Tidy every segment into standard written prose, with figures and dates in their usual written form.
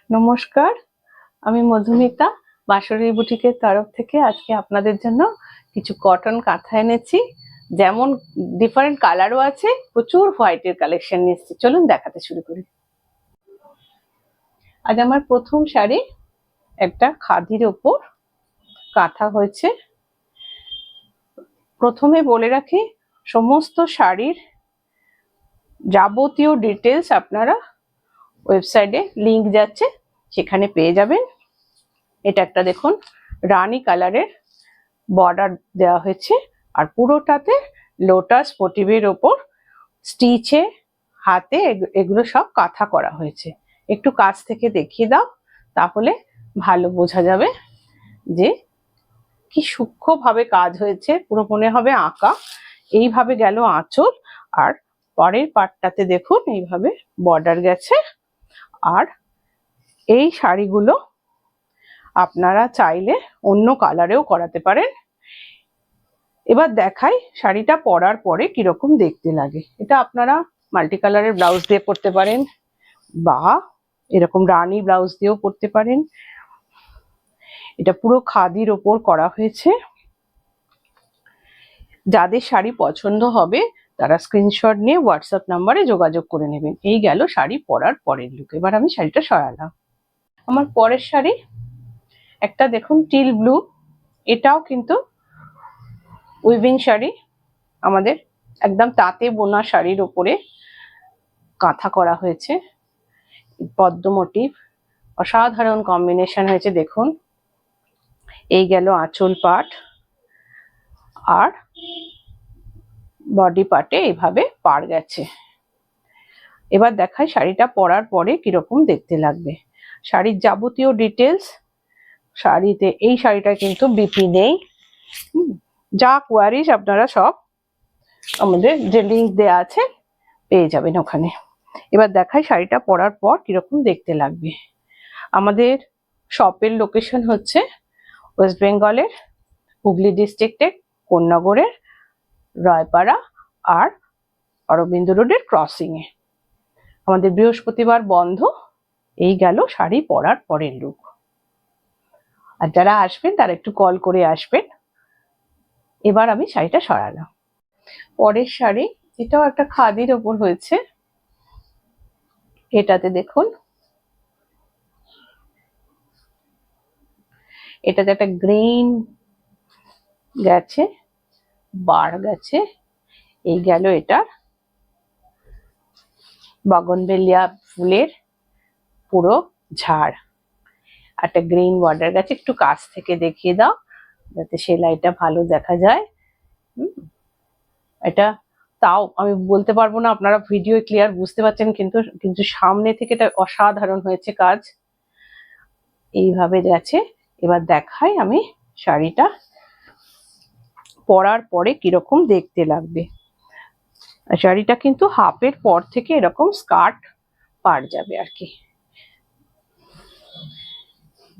নমস্কার, আমি মধুমিতা বাঁশরী বুটিকের তরফ থেকে আজকে আপনাদের জন্য কিছু কটন কাঁথা এনেছি। যেমন ডিফারেন্ট কালারও আছে, প্রচুর হোয়াইটের কালেকশন নিয়ে এসেছি। চলুন দেখাতে শুরু করি। আজ আমার প্রথম শাড়ি একটা খাদির ওপর কাঁথা হয়েছে। প্রথমে বলে রাখি, সমস্ত শাড়ির যাবতীয় ডিটেলস আপনারা ওয়েবসাইটে লিংক যাচ্ছে, সেখানে পেয়ে যাবেন। এটা একটা দেখুন রানী কালারের বর্ডার দেওয়া হয়েছে, আর পুরোটাতে লোটাস মোটিভের ওপর স্টিচে হাতে এগুলো সব কাঁথা করা হয়েছে। একটু কাছ থেকে দেখিয়ে দাও, তাহলে ভালো বোঝা যাবে যে কি সূক্ষ্মভাবে কাজ হয়েছে। পুরো মনে হবে আঁকা। এইভাবে গেল আঁচল, আর পরের পাটটাতে দেখুন এইভাবে বর্ডার গেছে। আর এই শাড়িগুলো আপনারা চাইলে অন্য কালারেও করাতে পারেন। এবার দেখাই শাড়িটা পরার পরে কিরকম দেখতে লাগে। এটা আপনারা মাল্টি কালারের ব্লাউজ দিয়ে পরতে পারেন, বা এরকম রানী ব্লাউজ দিয়েও পরতে পারেন। এটা পুরো খাদির ওপর করা হয়েছে। যাদের শাড়ি পছন্দ হবে তারা স্ক্রিনশট নিয়ে হোয়াটসঅ্যাপ নাম্বারে যোগাযোগ করে নেবেন। এই গেল শাড়ি পরার পরের লুক। এবার আমি শাড়িটা সরালাম। আমার পরের শাড়ি একটা দেখুন টিল ব্লু। এটাও কিন্তু উইভিং শাড়ি, আমাদের একদম তাঁতে বোনা শাড়ির ওপরে কাঁথা করা হয়েছে। পদ্ম মোটিভ, অসাধারণ কম্বিনেশন হয়েছে দেখুন। এই গেল আঁচল পাট, আর বডি পার্টে এইভাবে পাড় গেছে। এবার দেখাই শাড়িটা পরার পরে কিরকম দেখতে লাগবে। শাড়ির যাবতীয় ডিটেলস শাড়িতে, এই শাড়িটা কিন্তু বিপি নেই। যা কোয়ারিজ আপনারা সব আমাদের যে লিঙ্ক দেওয়া আছে পেয়ে যাবেন ওখানে। এবার দেখাই শাড়িটা পরার পর কিরকম দেখতে লাগবে। আমাদের শপের লোকেশন হচ্ছে ওয়েস্ট বেঙ্গলের হুগলি ডিস্ট্রিক্টের কোন্নগরের রায়পাড়া আর অরবিন্দ রোডের ক্রসিং এ। আমাদের বৃহস্পতিবার বন্ধ। এই গেল শাড়ি পরার পরের লুক। আর যারা আসবেন তারা একটু কল করে আসবেন। এবার আমি শাড়িটা সরালাম। পরের শাড়ি, এটাও একটা খাদির ওপর হয়েছে। এটাতে দেখুন, এটাতে একটা গ্রিন গেছে, বার গেছে। এই গেল এটা বাগনভেলিয়া ফুলের পুরো ঝাড়, একটা গ্রিন বর্ডার গেছে। একটু কাছ থেকে দেখিয়ে দাও যাতে সেলাইটা ভালো দেখা যায়। এটা তাও আমি বলতে পারবো না আপনারা ভিডিও ক্লিয়ার বুঝতে পারছেন, কিন্তু সামনে থেকে এটা অসাধারণ হয়েছে কাজ। এইভাবে গেছে। এবার দেখাই আমি শাড়িটা পরার পরে কিরকম দেখতে লাগবে। শাড়িটা কিন্তু হাফের পর থেকে এরকম স্কার্ট পার যাবে আর কি।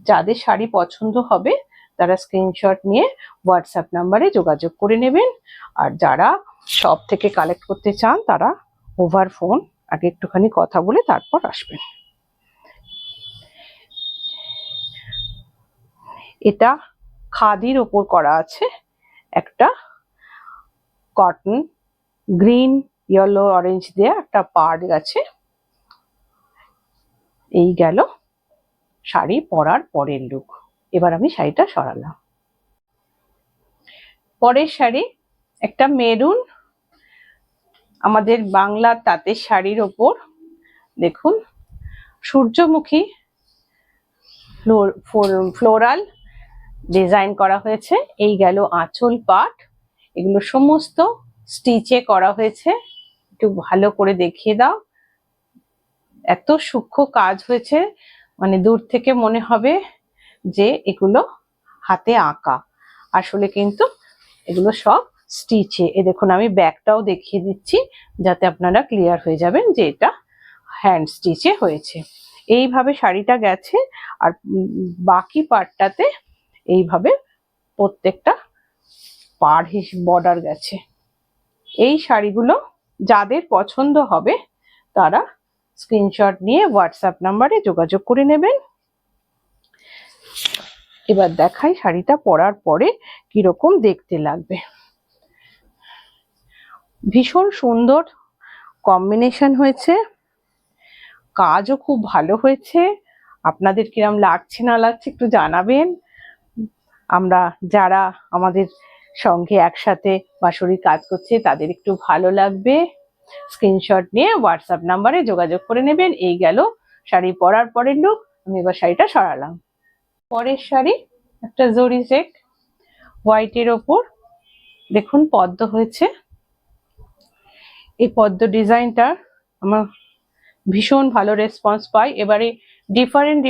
যাদের শাড়ি পছন্দ হবে তারা স্ক্রিনশট নিয়ে হোয়াটসঅ্যাপ নাম্বারে যোগাযোগ করে নেবেন। আর যারা শপ থেকে কালেক্ট করতে চান তারা ওভার ফোন আগে একটুখানি কথা বলে তারপর আসবেন। এটা খাদির ওপর করা আছে, একটা কটন গ্রিন ইয়েলো অরেঞ্জ দিয়ে একটা পাড় গেছে। এই গেল শাড়ি পরার পরের লুক। এবার আমি শাড়িটা সরালাম। পরের শাড়ি একটা মেরুন, আমাদের বাংলা তাঁতের শাড়ির ওপর দেখুন সূর্যমুখী ফ্লোরাল ডিজাইন করা হয়েছে। এই গেল আঁচল পাট। এগুলো সমস্ত স্টিচে করা হয়েছে। একটু ভালো করে দেখিয়ে দাও। এত সূক্ষ্ম কাজ হয়েছে, মানে দূর থেকে মনে হবে যে এগুলো হাতে আঁকা, আসলে কিন্তু এগুলো সব স্টিচে। এ দেখুন আমি ব্যাকটাও দেখিয়ে দিচ্ছি যাতে আপনারা ক্লিয়ার হয়ে যাবেন যে এটা হ্যান্ড স্টিচে হয়েছে। এইভাবে শাড়িটা গেছে, আর বাকি পার্টটাতে এইভাবে প্রত্যেকটা পাড় বর্ডার গেছে। এই শাড়িগুলো যাদের পছন্দ হবে তারা স্ক্রিনশট নিয়ে হোয়াটসঅ্যাপ নাম্বারে যোগাযোগ করে নেবেন। এবার দেখাই শাড়িটা পরার পরে কিরকম দেখতে লাগবে। ভীষণ সুন্দর কম্বিনেশন হয়েছে, কাজও খুব ভালো হয়েছে। আপনাদের কিরম লাগছে না লাগছে একটু জানাবেন। আমরা যারা আমাদের সঙ্গে একসাথে বাঁশরি কাজ করছে তাদের একটু ভালো লাগবে। স্ক্রিনশট নিয়ে হোয়াটসঅ্যাপ নাম্বারে যোগাযোগ করে নেবেন। এই গেল শাড়ি পরার পরের লুক। আমি এবার শাড়িটা সরালাম। পরের শাড়ি একটা জরি সেট হোয়াইটের ওপর দেখুন পদ্ম হয়েছে। এই পদ্ম ডিজাইনটা আমার ভীষণ ভালো রেসপন্স পাই। এবারে ডিফারেন্ট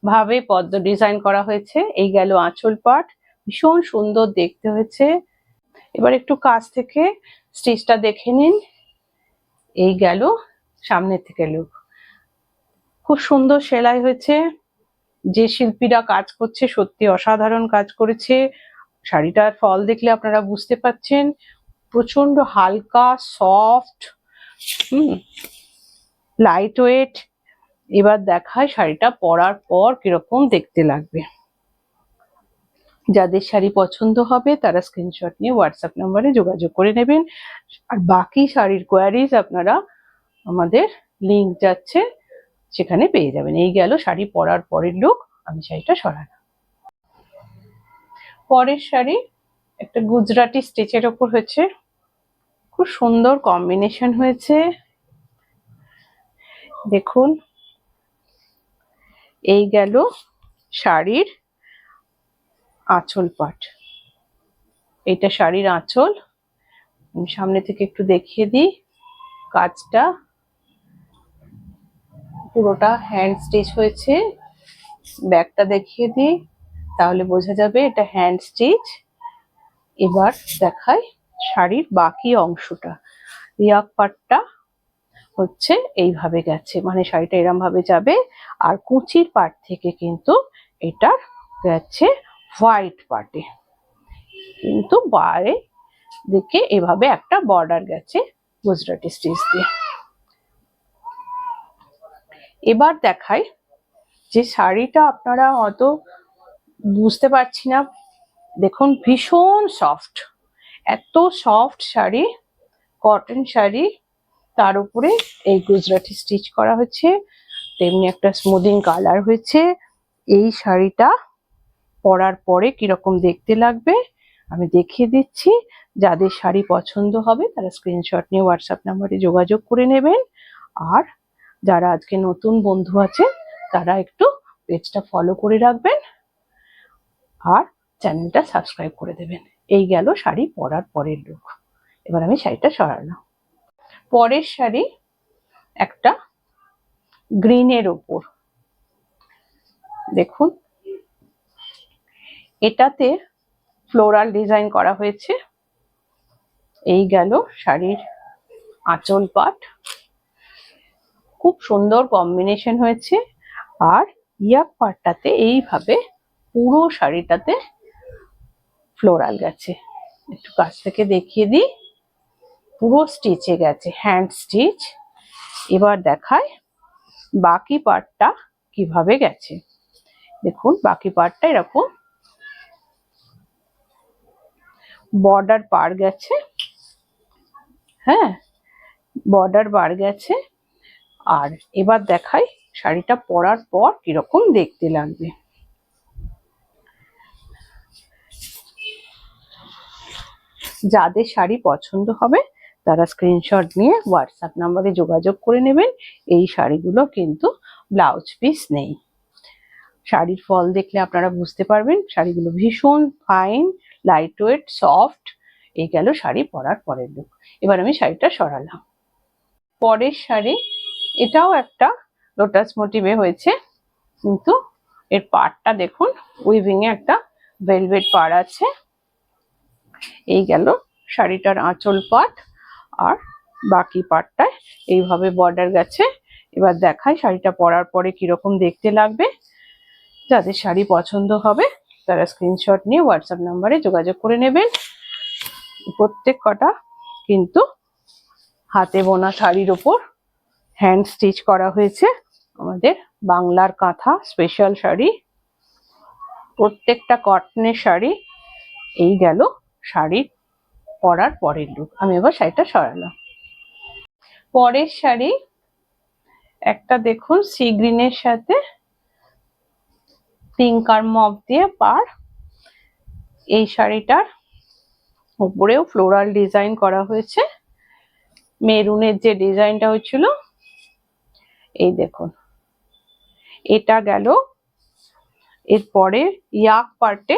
ভাবে পদ্ম ডিজাইন করা হয়েছে। এই গেল আঁচল পাট, ভীষণ সুন্দর দেখতে হয়েছে। এবার একটু কাছ থেকে স্টিচটা দেখে নিন। এই গেল সামনের থেকে লুক, খুব সুন্দর সেলাই হয়েছে। যে শিল্পীরা কাজ করছে সত্যি অসাধারণ কাজ করেছে। শাড়িটার ফল দেখলে আপনারা বুঝতে পারছেন, প্রচন্ড হালকা সফট, লাইট ওয়েট। এবার দেখায় শাড়িটা পরার পর কিরকম দেখতে লাগবে। যাদের শাড়ি পছন্দ হবে তারা স্ক্রিনশট নিয়ে হোয়াটসঅ্যাপ নাম্বারে যোগাযোগ করে নেবেন। আর বাকি শাড়ির কোয়ারিজ আপনারা আমাদের লিংক যাচ্ছে সেখানে পেয়ে যাবেন। এই গেল শাড়ি পরার পরের লুক। আমি শাড়িটা সরালাম। পরের শাড়ি একটা গুজরাটি স্টিচের ওপর হয়েছে, খুব সুন্দর কম্বিনেশন হয়েছে দেখুন। এই গেল শাড়ির আঁচল পাট, এটা শাড়ির আঁচল। আমি সামনে থেকে একটু দেখিয়ে দিই কাজটা। পুরোটা হ্যান্ড স্টিচ হয়েছে। ব্যাকটা দেখিয়ে দিই তাহলে বোঝা যাবে এটা হ্যান্ড স্টিচ। এবার দেখাই শাড়ির বাকি অংশটা। রিয়াক পাটটা হচ্ছে এইভাবে গেছে, মানে শাড়িটা এরম ভাবে যাবে। আর কুচির পাট থেকে কিন্তু এটা গেছে হোয়াইট পাটে, কিন্তু বাইরে দিকে এভাবে একটা বর্ডার গেছে গুজরাটি স্টিচ দিয়ে। এবার দেখাই যে শাড়িটা আপনারা হয়তো বুঝতে পারছি না, দেখুন ভীষণ সফট, এত সফট শাড়ি, কটন শাড়ি, তার উপরে এই গুজরাটি স্টিচ করা হচ্ছে, তেমনি একটা স্মুদিং কালার হয়েছে। এই শাড়িটা পরার পরে কিরকম দেখতে লাগবে আমি দেখিয়ে দিচ্ছি। যাদের শাড়ি পছন্দ হবে তারা স্ক্রিনশট নিয়ে হোয়াটসঅ্যাপ নাম্বারে যোগাযোগ করে নেবেন। আর যারা আজকে নতুন বন্ধু আছে তারা একটু পেজটা ফলো করে রাখবেন আর চ্যানেলটা সাবস্ক্রাইব করে দেবেন। এই গেল শাড়ি পরার পরের লুক। এবার আমি শাড়িটা সরালাম। পরের শাড়ি একটা গ্রিনের ওপর দেখুন, এটাতে ফ্লোরাল ডিজাইন করা হয়েছে। এই গেল শাড়ির আঁচল পাট, খুব সুন্দর কম্বিনেশন হয়েছে। আর ইয়াক পাটটাতে এইভাবে পুরো শাড়িটাতে ফ্লোরাল গেছে। একটু কাছ থেকে দেখিয়ে দিই, পুরো স্টিচে গেছে, হ্যান্ড স্টিচ। এবার দেখায় বাকি পার্টটা কিভাবে গেছে। দেখুন বাকি পার্টটা এরকম বর্ডার পার গেছে, হ্যাঁ বর্ডার বার গেছে। আর এবার দেখাই শাড়িটা পরার পর কিরকম দেখতে লাগবে। যাদের শাড়ি পছন্দ হবে তারা স্ক্রিনশট নিয়ে হোয়াটসঅ্যাপ নাম্বারে যোগাযোগ করে নেবেন। এই শাড়িগুলো কিন্তু ব্লাউজ পিস নেই। শাড়ির ফল দেখলে আপনারা বুঝতে পারবেন শাড়িগুলো ভীষণ ফাইন, লাইট ওয়েট, সফট। এই গেল শাড়ি পরার পরের লুক। এবার আমি শাড়িটা সরালাম। পরের শাড়ি এটাও একটা লোটাস মোটিভে হয়েছে, কিন্তু এর পাড়টা দেখুন উইভিং এ একটা ভেলভেট পাড় আছে। এই গেল শাড়িটার আঁচল পাট, আর বাকি পাটটায় এইভাবে বর্ডার গেছে। এবার দেখাই শাড়িটা পরার পরে কিরকম দেখতে লাগবে। যাদের শাড়ি পছন্দ হবে তারা স্ক্রিনশট নিয়ে হোয়াটসঅ্যাপ নাম্বারে যোগাযোগ করে নেবেন। প্রত্যেক কটা কিন্তু হাতে বোনা শাড়ির ওপর হ্যান্ড স্টিচ করা হয়েছে আমাদের বাংলার কাঁথা স্পেশাল শাড়ি, প্রত্যেকটা কটনের শাড়ি। এই গেল শাড়ির পরার পরের লুক। আমি এবার শাড়িটা সরালাম। পরের শাড়ি একটা দেখুন সি গ্রিনের সাথে পিঙ্ক আর মভ দিয়ে পার। এই শাড়িটার উপরেও ফ্লোরাল ডিজাইন করা হয়েছে, মেরুনের যে ডিজাইনটা হয়েছিল এই দেখুন। এটা গেল এরপরে ইয়াক পার্টে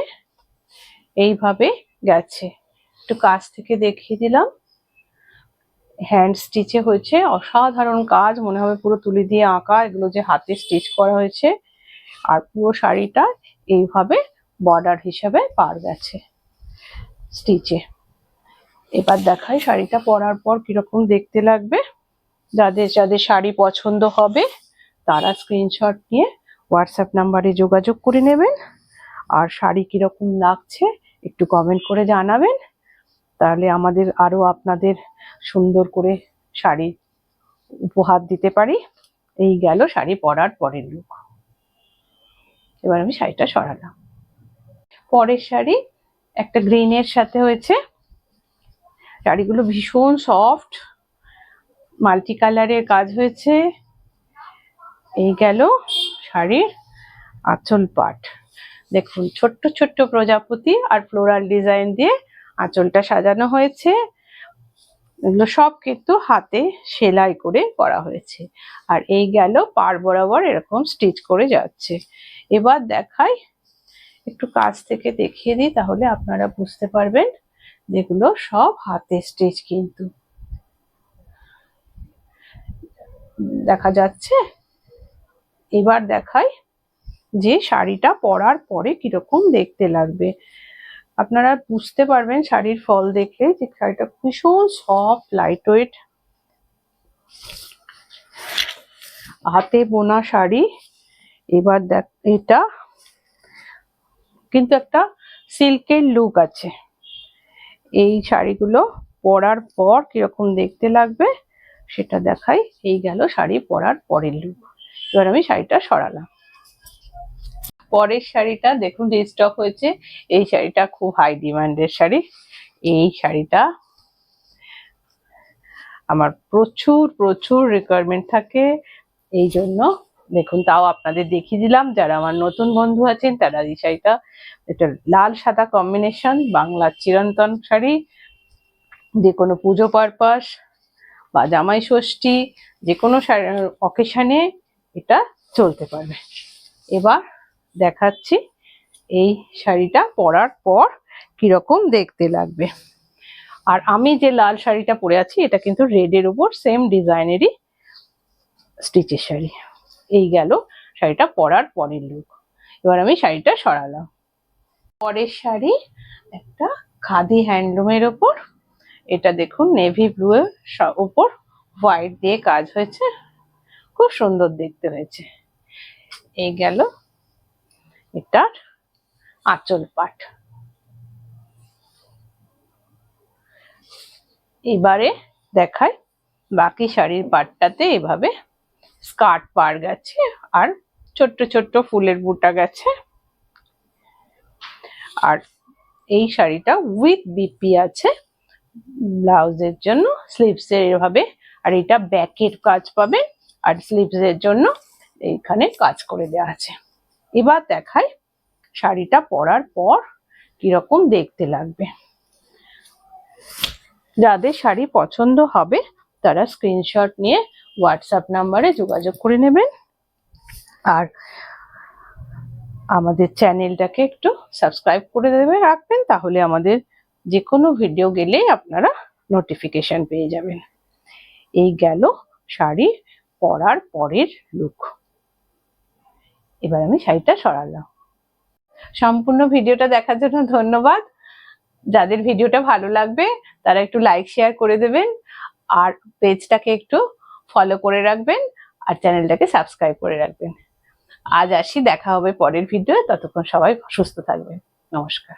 এইভাবে গেছে, একটু কাছ থেকে দেখিয়ে দিলাম। হ্যান্ড স্টিচে হয়েছে, অসাধারণ কাজ, মনে হবে পুরো তুলি দিয়ে আঁকা, এগুলো যে হাতে স্টিচ করা হয়েছে। আর পুরো শাড়িটা এইভাবে বর্ডার হিসাবে পার গেছে স্টিচে। এবার দেখাই শাড়িটা পরার পর কিরকম দেখতে লাগবে। যাদের যাদের শাড়ি পছন্দ হবে তারা স্ক্রিনশট নিয়ে হোয়াটসঅ্যাপ নাম্বারে যোগাযোগ করে নেবেন। আর শাড়ি কিরকম লাগছে একটু কমেন্ট করে জানাবেন, তাহলে আমাদের আরো আপনাদের সুন্দর করে শাড়ি উপহার দিতে পারি। এই গেল শাড়ি পরার পরের লুক। এবার আমি শাড়িটা সরালাম। পরের শাড়ি একটা গ্রিনের সাথে হয়েছে, শাড়িগুলো ভীষণ সফট, মাল্টি কালারের কাজ হয়েছে। এই গেল শাড়ির আঁচল পাট, দেখুন ছোট্ট ছোট্ট প্রজাপতি আর ফ্লোরাল ডিজাইন দিয়ে আঁচলটা সাজানো হয়েছে। এগুলো সব কিন্তু হাতে সেলাই করে করা হয়েছে। আর এই গেল পাড় বরাবর এরকম স্টিচ করে যাচ্ছে। এবার দেখাই, একটু কাছ থেকে দেখিয়ে দিই তাহলে আপনারা বুঝতে পারবেন যেগুলো সব হাতে স্টিচ। কিন্তু দেখা যাচ্ছে। এবার দেখাই যে শাড়িটা পরার পরে কিরকম দেখতে লাগবে। আপনারা বুঝতে পারবেন শাড়ির ফল দেখে যে শাড়িটা ভীষণ সফট, লাইট ওয়েট, হাতে বোনা শাড়ি। এবার দেখ, এটা কিন্তু একটা সিল্কের লুক আছে। এই শাড়িগুলো পরার পর কিরকম দেখতে লাগবে সেটা দেখাই। এই গেল শাড়ি পরার পরের লুক। এবার আমি শাড়িটা সরালাম। পরের শাড়িটা দেখুন রিস্টক হয়েছে। এই শাড়িটা খুব হাই ডিমান্ডের শাড়ি। এই শাড়িটা আমার প্রচুর প্রচুর রিকোয়ারমেন্ট থাকে, এই জন্য দেখুন তাও আপনাদের দেখিয়ে দিলাম। যারা আমার নতুন বন্ধু আছেন তারা এই শাড়িটা, এটা লাল সাদা কম্বিনেশন, বাংলার চিরন্তন শাড়ি, যে কোনো পুজো পারপাস বা জামাই ষষ্ঠী যে কোনো অকেশনে এটা চলতে পারবে। এবার দেখাচ্ছি এই শাড়িটা পরার পর কিরকম দেখতে লাগবে। আর আমি যে লাল শাড়িটা পরে আছি এটা কিন্তু রেডের উপর সেম ডিজাইনেরই স্টিচের শাড়ি। এই গেল শাড়িটা পরার পরের লুক। এবার আমি শাড়িটা সরালাম। পরের শাড়ি একটা খাদি হ্যান্ডলুমের ওপর, এটা দেখুন নেভি ব্লু এর উপর হোয়াইট দিয়ে কাজ হয়েছে, খুব সুন্দর দেখতে হয়েছে। এই গেল এটার আঁচল পাট। এবারে দেখাই বাকি শাড়ির পাটটাতে এভাবে স্কার্ট পার গেছে আর ছোট্ট ছোট্ট ফুলের বুটা গেছে। আর এই শাড়িটা উইথ বিপি আছে ব্লাউজের জন্য, স্লিভসের এভাবে, আর এটা ব্যাকের কাজ পাবে আর স্লিভসের জন্য এইখানে কাজ করে দেওয়া আছে। এবার দেখাই শাড়িটা পরার পর কিরকম দেখতে লাগবে। যাদের শাড়ি পছন্দ হবে তারা স্ক্রিনশট নিয়ে হোয়াটসঅ্যাপ নাম্বারে যোগাযোগ করে নেবেন। আর আমাদের চ্যানেলটাকে একটু সাবস্ক্রাইব করে রাখবেন, তাহলে আমাদের যে কোনো ভিডিও গেলেই আপনারা নোটিফিকেশন পেয়ে যাবেন। এই গেল শাড়ি পরার পরের লুক। এবার আমি শাড়িটা সরালাম। সম্পূর্ণ ভিডিওটা দেখার জন্য ধন্যবাদ। যাদের ভিডিওটা ভালো লাগবে তারা একটু লাইক শেয়ার করে দেবেন, আর পেজটাকে একটু ফলো করে রাখবেন, আর চ্যানেলটাকে সাবস্ক্রাইব করে রাখবেন। আজ আসি, দেখা হবে পরের ভিডিও। ততক্ষণ সবাই সুস্থ থাকবেন। নমস্কার।